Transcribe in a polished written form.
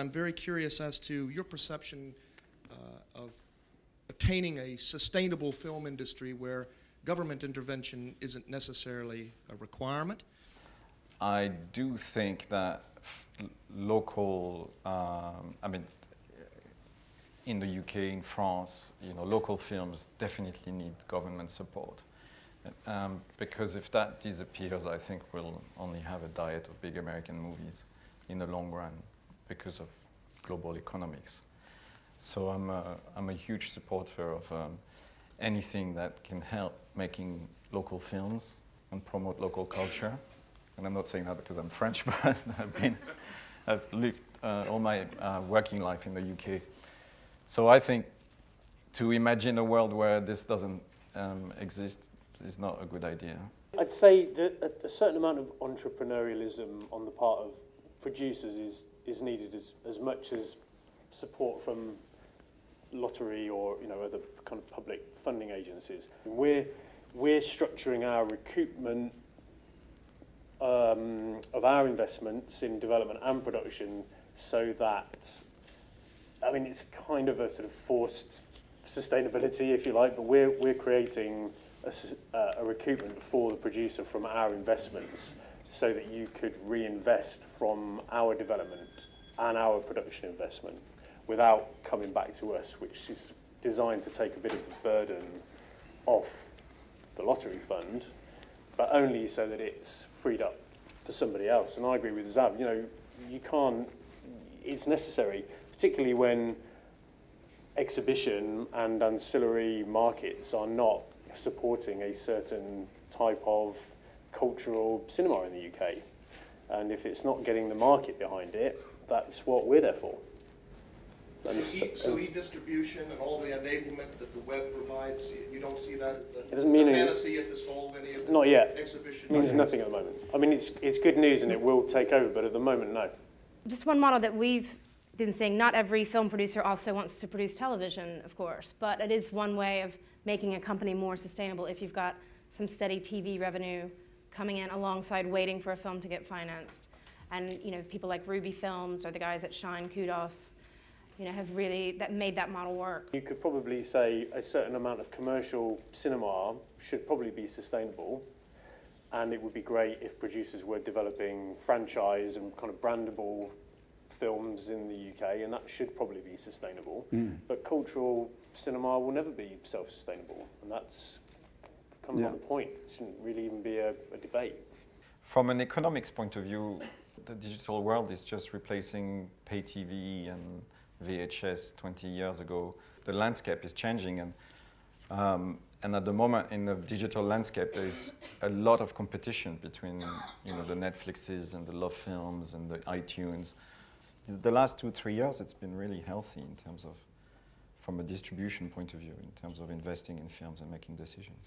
I'm very curious as to your perception of attaining a sustainable film industry where government intervention isn't necessarily a requirement. I do think that local, in the UK, in France, local films definitely need government support. Because if that disappears, I think we'll only have a diet of big American movies in the long run because of global economics. So I'm a huge supporter of anything that can help making local films and promote local culture. And I'm not saying that because I'm French, but I've lived all my working life in the UK. So I think to imagine a world where this doesn't exist is not a good idea. I'd say that a certain amount of entrepreneurialism on the part of producers is needed as much as support from lottery or other kind of public funding agencies. We're structuring our recoupment of our investments in development and production so that, it's kind of a sort of forced sustainability, if you like, but we're creating a recoupment for the producer from our investments so that you could reinvest from our development and our production investment without coming back to us, which is designed to take a bit of the burden off the lottery fund, but only so that it's freed up for somebody else. And I agree with Zav, you can't, it's necessary, particularly when exhibition and ancillary markets are not supporting a certain type of cultural cinema in the UK. And if it's not getting the market behind it, that's what we're there for. So e-distribution and all the enablement that the web provides, you don't see that as the panacea to solve any of the not yet. exhibition? It means nothing at the moment. It's good news and it will take over, but at the moment, no. Just one model that we've been seeing, not every film producer also wants to produce television, of course, but it is one way of making a company more sustainable if you've got some steady TV revenue coming in alongside waiting for a film to get financed. And people like Ruby Films or the guys at Shine, Kudos, have really made that model work. You could probably say a certain amount of commercial cinema should probably be sustainable, and it would be great if producers were developing franchise and kind of brandable films in the UK, and that should probably be sustainable. But cultural cinema will never be self-sustainable, and that's kind of on the point. It shouldn't really even be a debate. From an economics point of view, the digital world is just replacing pay TV and VHS 20 years ago. The landscape is changing, and at the moment in the digital landscape there is a lot of competition between the Netflixes and the Love Films and the iTunes. The last 2-3 years it's been really healthy in terms of, from a distribution point of view, in terms of investing in films and making decisions.